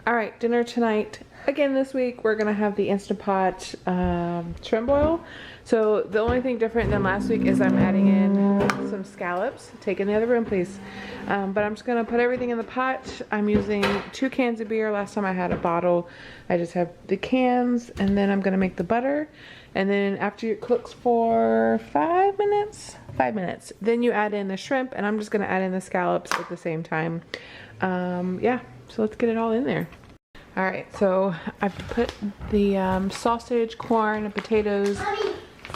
All right, dinner tonight. Again this week, we're gonna have the Instant Pot shrimp boil. So the only thing different than last week is I'm adding in some scallops. Take in the other room, please. But I'm just gonna put everything in the pot. I'm using 2 cans of beer. Last time I had a bottle. I just have the cans, and then I'm gonna make the butter. And then after it cooks for 5 minutes, then you add in the shrimp, and I'm just gonna add in the scallops at the same time. Yeah, so let's get it all in there. All right, so I've put the sausage, corn, and potatoes,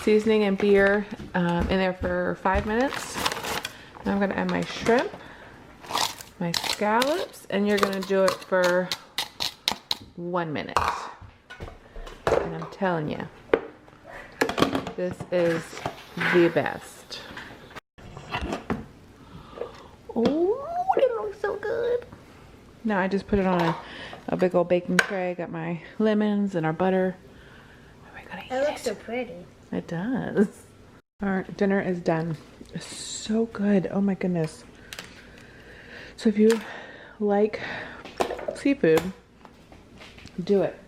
seasoning, and beer in there for 5 minutes. Now I'm gonna add my shrimp, my scallops, and you're gonna do it for 1 minute. And I'm telling you, this is the best. Oh, it looks so good. Now I just put it on a big old baking tray. Got my lemons and our butter. It looks so pretty. It does. Our dinner is done. It's so good. Oh my goodness. So if you like seafood, do it.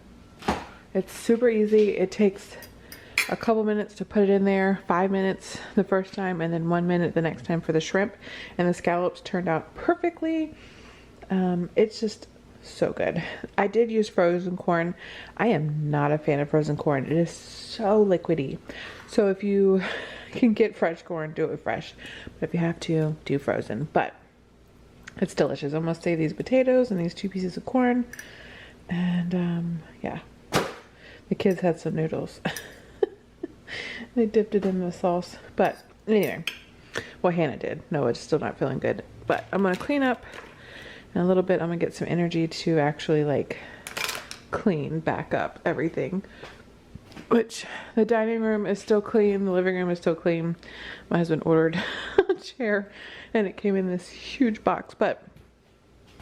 It's super easy. It takes a couple minutes to put it in there, 5 minutes the first time, and then 1 minute the next time for the shrimp. And the scallops turned out perfectly. It's just so good. I did use frozen corn. I am not a fan of frozen corn. It is so liquidy. So if you can get fresh corn, do it with fresh. But if you have to, do frozen. But it's delicious. I'm gonna save these potatoes and these 2 pieces of corn. And yeah, the kids had some noodles. They dipped it in the sauce. But anyway, well, Hannah did. No, it's still not feeling good. But I'm gonna clean up. In a little bit, I'm gonna get some energy to actually like clean back up everything. Which the dining room is still clean, the living room is still clean. My husband ordered a chair and it came in this huge box, but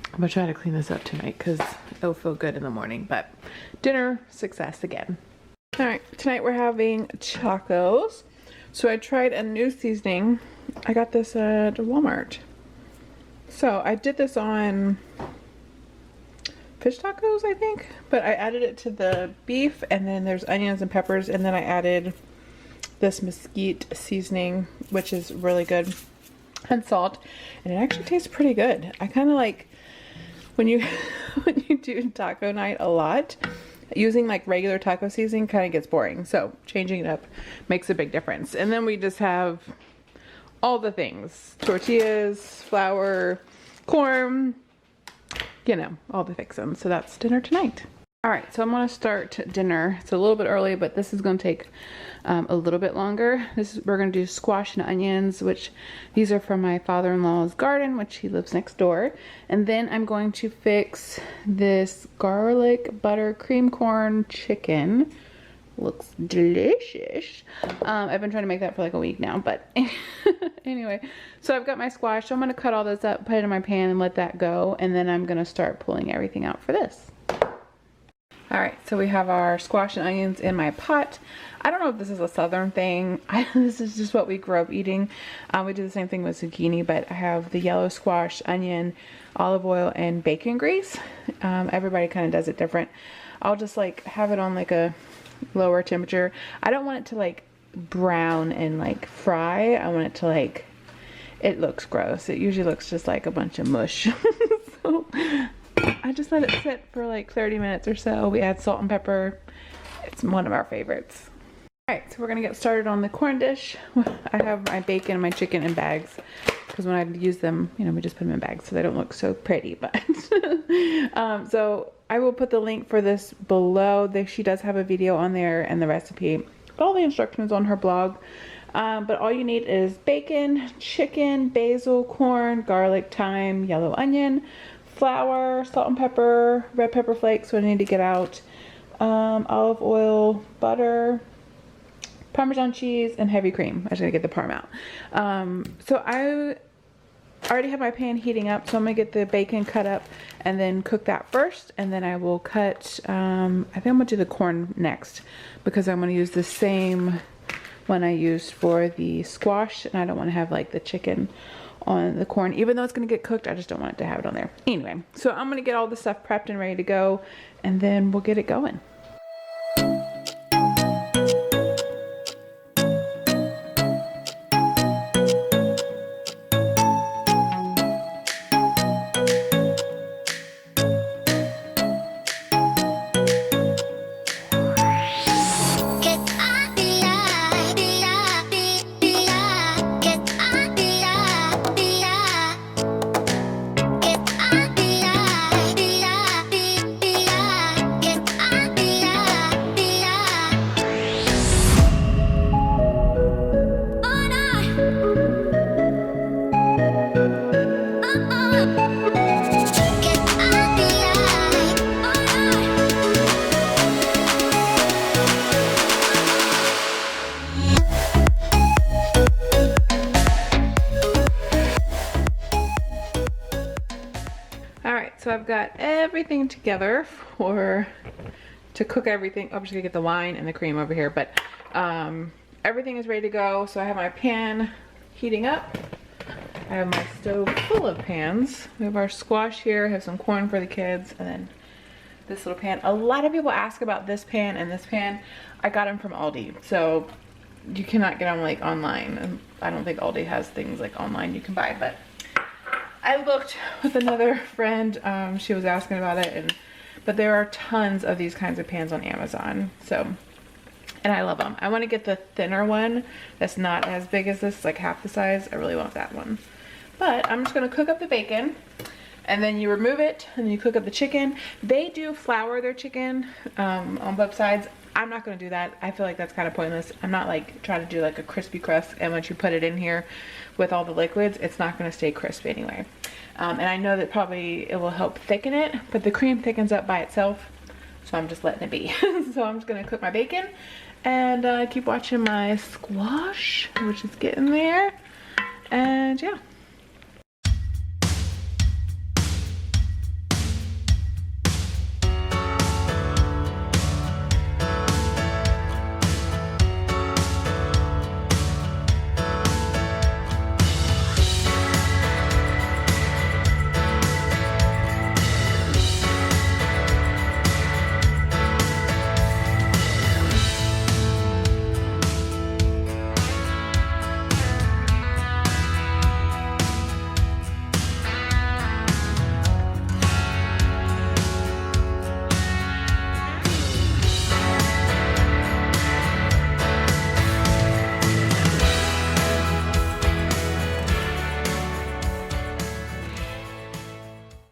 I'm gonna try to clean this up tonight because it'll feel good in the morning. But dinner success again. All right, tonight we're having tacos. So I tried a new seasoning. I got this at Walmart. So I did this on fish tacos, I think, but I added it to the beef, and then there's onions and peppers, and then I added this mesquite seasoning, which is really good, and salt, and it actually tastes pretty good. I kind of like when you when you do taco night a lot, using like regular taco seasoning kind of gets boring, so changing it up makes a big difference. And then we just have all the things: tortillas, flour, corn, you know, all the fixins. So that's dinner tonight. All right, so I'm gonna start dinner. It's a little bit early, but this is gonna take a little bit longer. We're gonna do squash and onions, which these are from my father-in-law's garden, which he lives next door. And then I'm going to fix this garlic butter cream corn chicken. Looks delicious. I've been trying to make that for like a week now, but anyway, so I've got my squash. So I'm gonna cut all this up, put it in my pan, and let that go, and then I'm gonna start pulling everything out for this. All right, so we have our squash and onions in my pot. I don't know if this is a southern thing. This is just what we grew up eating. We do the same thing with zucchini, but I have the yellow squash, onion, olive oil, and bacon grease. Everybody kind of does it different. I'll just like have it on like a lower temperature. I don't want it to like brown and like fry. I want it to like, it looks gross. It usually looks just like a bunch of mush. So I just let it sit for like 30 minutes or so. We add salt and pepper. It's one of our favorites. All right, so we're gonna get started on the corn dish. I have my bacon and my chicken in bags because when I use them, you know, we just put them in bags so they don't look so pretty. But so I will put the link for this below. She does have a video on there and the recipe. All the instructions on her blog. But all you need is bacon, chicken, basil, corn, garlic, thyme, yellow onion, flour, salt and pepper, red pepper flakes, so I need to get out, olive oil, butter, Parmesan cheese, and heavy cream. I just gotta get the parm out. So I already have my pan heating up, so I'm gonna get the bacon cut up and then cook that first, and then I will cut, I think I'm gonna do the corn next because I'm gonna use the same one I used for the squash, and I don't want to have like the chicken on the corn, even though it's gonna get cooked. I just don't want it to have it on there. Anyway, so I'm gonna get all the stuff prepped and ready to go, and then we'll get it going. So I've got everything together to cook everything. I'm just gonna get the wine and the cream over here, but everything is ready to go. So I have my pan heating up. I have my stove full of pans. We have our squash here. I have some corn for the kids, and then this little pan. A lot of people ask about this pan and this pan. I got them from Aldi, so you cannot get them like online. I don't think Aldi has things like online you can buy, but I looked with another friend. She was asking about it, but there are tons of these kinds of pans on Amazon. So, and I love them. I want to get the thinner one that's not as big as this, like half the size. I really want that one. But I'm just going to cook up the bacon, and then you remove it, and then you cook up the chicken. They do flour their chicken on both sides. I'm not going to do that. I feel like that's kind of pointless. I'm not like trying to do like a crispy crust, and once you put it in here with all the liquids, it's not going to stay crisp anyway. And I know that probably it will help thicken it, but the cream thickens up by itself, so I'm just letting it be. So I'm just going to cook my bacon and keep watching my squash, which is getting there. And yeah.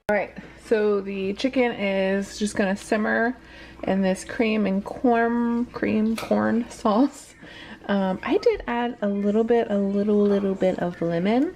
Alright, so the chicken is just gonna simmer in this cream and corn sauce. I did add a little bit of lemon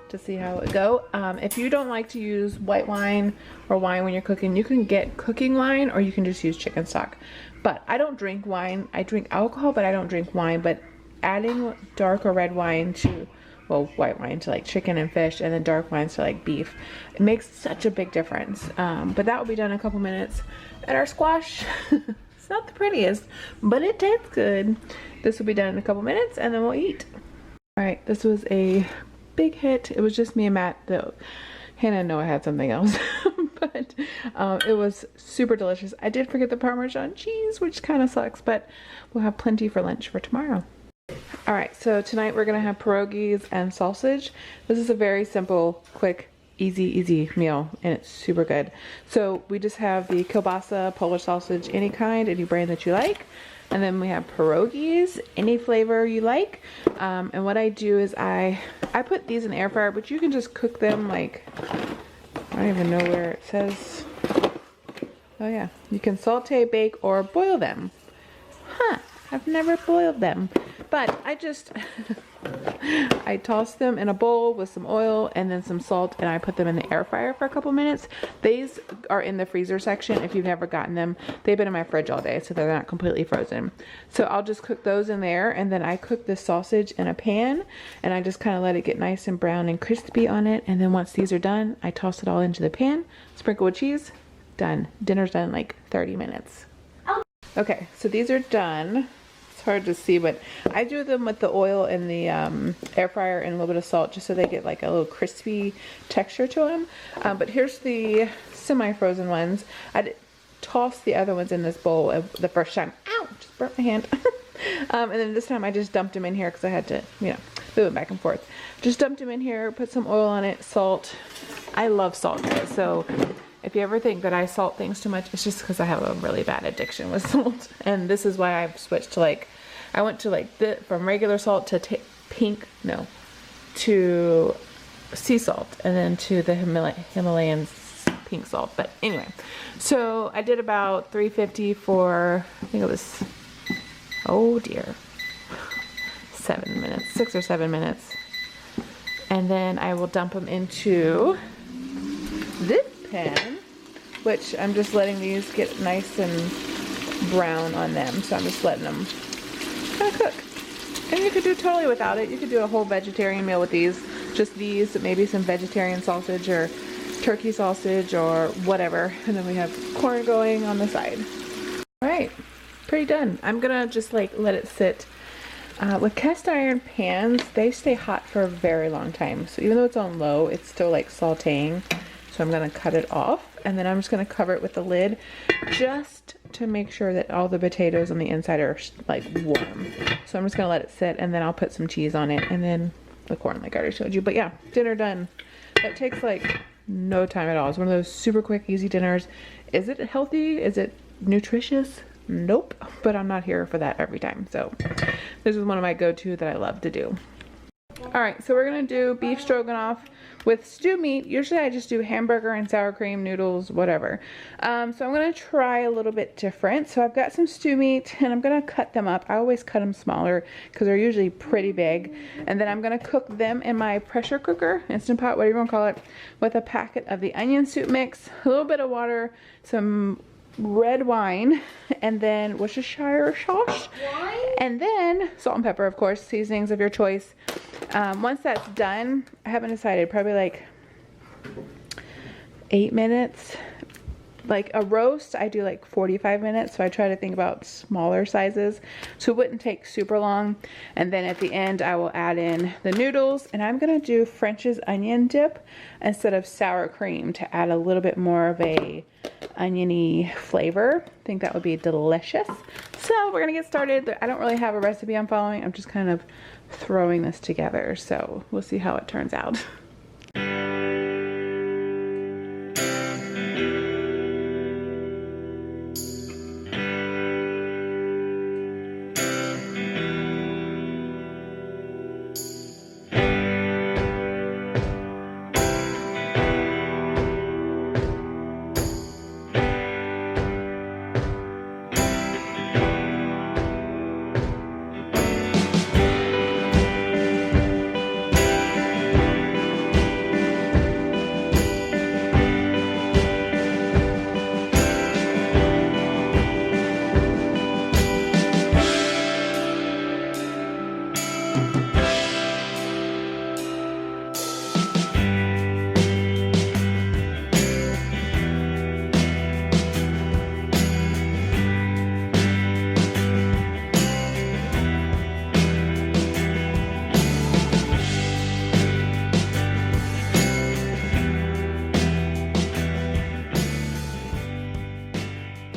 to see how it would go. If you don't like to use white wine or wine when you're cooking, you can get cooking wine, or you can just use chicken stock. But I don't drink wine. I drink alcohol, but I don't drink wine. But adding dark or red wine to, well, white wine to like chicken and fish, and then dark wines to like beef, it makes such a big difference. But that will be done in a couple minutes. And our squash, it's not the prettiest, but it tastes good. This will be done in a couple minutes, and then we'll eat. All right, this was a big hit. It was just me and Matt, though. Hannah and Noah had something else, but it was super delicious. I did forget the Parmesan cheese, which kind of sucks, but we'll have plenty for lunch for tomorrow. All right, so tonight we're gonna have pierogies and sausage. This is a very simple, quick, easy meal, and it's super good. So we just have the kielbasa, Polish sausage, any kind, any brand that you like. And then we have pierogies, any flavor you like. And what I do is I put these in the air fryer, but you can just cook them like, I don't even know where it says. Oh yeah, you can saute, bake, or boil them. Huh, I've never boiled them. But I just, I toss them in a bowl with some oil and then some salt, and I put them in the air fryer for a couple minutes. These are in the freezer section if you've never gotten them. They've been in my fridge all day, so they're not completely frozen. So I'll just cook those in there, and then I cook this sausage in a pan, and I just kind of let it get nice and brown and crispy on it. And then once these are done, I toss it all into the pan, sprinkle with cheese, done. Dinner's done in like 30 minutes. Okay, so these are done. hard to see, but I do them with the oil and the air fryer and a little bit of salt just so they get like a little crispy texture to them. But here's the semi-frozen ones. I did toss the other ones in this bowl the first time. Ow! Just burnt my hand. And then this time I just dumped them in here because I had to, you know, move them back and forth. Just dumped them in here, put some oil on it, salt. I love salt, guys. So if you ever think that I salt things too much, it's just because I have a really bad addiction with salt. And this is why I've switched to like, I went to like from regular salt to to sea salt, and then to the Himalayan pink salt. But anyway, so I did about 350 for, I think it was, oh dear, 7 minutes, 6 or 7 minutes. And then I will dump them into this pan, which I'm just letting these get nice and brown on them. So I'm just letting them kind of cook. And you could do totally without it. You could do a whole vegetarian meal with these. Just these, maybe some vegetarian sausage or turkey sausage or whatever. And then we have corn going on the side. All right, pretty done. I'm gonna just like let it sit. With cast iron pans, they stay hot for a very long time. So even though it's on low, it's still like sauteing. So I'm gonna cut it off, and then I'm just gonna cover it with the lid just to make sure that all the potatoes on the inside are like warm. So I'm just gonna let it sit, and then I'll put some cheese on it, and then the corn like I already showed you. But yeah, dinner done. That takes like no time at all. It's one of those super quick, easy dinners. Is it healthy? Is it nutritious? Nope, but I'm not here for that every time. So this is one of my go-to that I love to do. All right, so we're gonna do beef stroganoff with stew meat. Usually I just do hamburger and sour cream, noodles, whatever. So I'm gonna try a little bit different. So I've got some stew meat and I'm gonna cut them up. I always cut them smaller because they're usually pretty big. And then I'm gonna cook them in my pressure cooker, Instant Pot, whatever you wanna call it, with a packet of the onion soup mix, a little bit of water, some red wine, and then Worcestershire sauce, and then salt and pepper, of course, seasonings of your choice. Once that's done, I haven't decided, probably like 8 minutes. Like a roast, I do like 45 minutes, so I try to think about smaller sizes so it wouldn't take super long. And then at the end, I will add in the noodles, and I'm gonna do French's onion dip instead of sour cream to add a little bit more of a oniony flavor. I think that would be delicious. So we're gonna get started. I don't really have a recipe I'm following. I'm just kind of throwing this together, so we'll see how it turns out.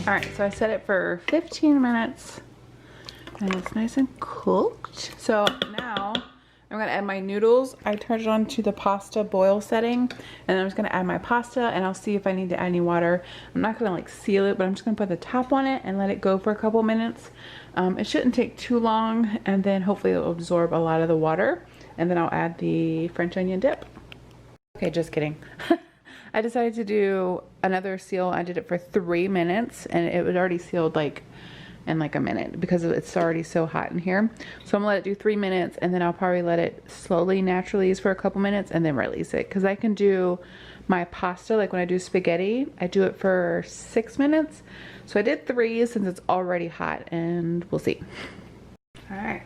All right, so I set it for 15 minutes and it's nice and cooked. So now I'm gonna add my noodles. I turned it on to the pasta boil setting, and I'm just gonna add my pasta, and I'll see if I need to add any water. I'm not gonna like seal it, but I'm just gonna put the top on it and let it go for a couple minutes. It shouldn't take too long, and then hopefully it'll absorb a lot of the water, and then I'll add the French onion dip. Okay, just kidding. I decided to do another seal. I did it for 3 minutes, and it was already sealed like in like a minute because it's already so hot in here. So I'm gonna let it do 3 minutes, and then I'll probably let it slowly naturally for a couple minutes and then release it, because I can do my pasta like when I do spaghetti, I do it for 6 minutes. So I did 3 since it's already hot, and we'll see. All right.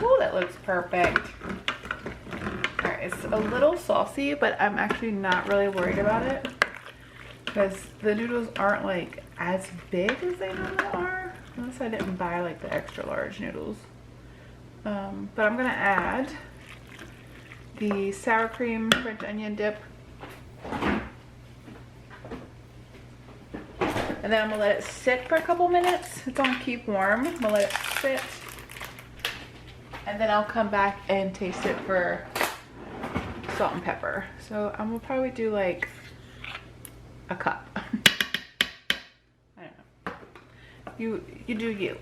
Oh, that looks perfect. All right, it's a little saucy, but I'm actually not really worried about it. because the noodles aren't like as big as they normally are, unless I didn't buy like the extra large noodles. But I'm gonna add the sour cream French onion dip, and then I'm gonna let it sit for a couple minutes. It's on keep warm. I'm gonna let it sit, and then I'll come back and taste it for salt and pepper. So I'm gonna probably do like a cup. I don't know. You do you.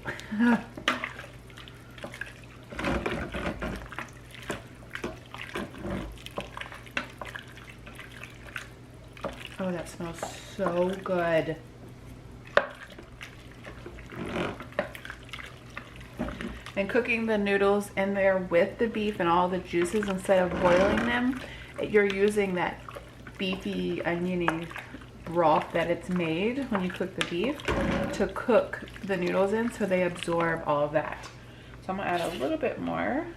Oh, that smells so good. And cooking the noodles in there with the beef and all the juices instead of boiling them, you're using that beefy, oniony broth that it's made when you cook the beef to cook the noodles in, so they absorb all of that. So I'm gonna add a little bit more.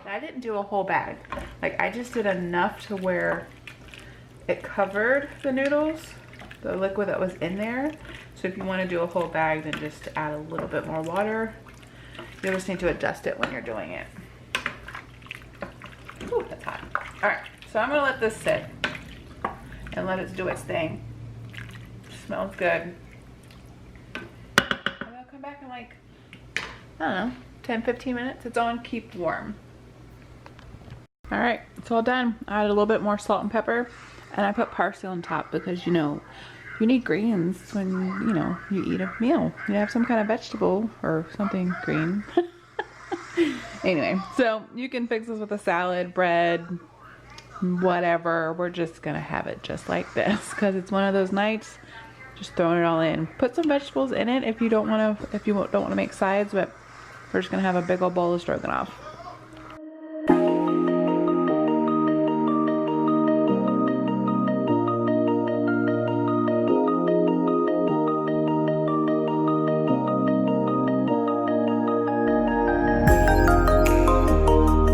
I didn't do a whole bag. Like, I just did enough to where it covered the noodles, the liquid that was in there. So if you want to do a whole bag, then just add a little bit more water. You'll just need to adjust it when you're doing it. Ooh, that's hot. All right, so I'm gonna let this sit and let it do its thing. Smells good. And I'll come back in like, I don't know, 10-15 minutes. It's on keep warm. All right, it's all done. I added a little bit more salt and pepper, and I put parsley on top because, you know, you need greens when, you know, you eat a meal. You have some kind of vegetable or something green. Anyway, so you can fix this with a salad, bread, whatever. We're just gonna have it just like this because it's one of those nights. Just throwing it all in. Put some vegetables in it if you don't want to. If you don't want to make sides, but we're just gonna have a big old bowl of stroganoff.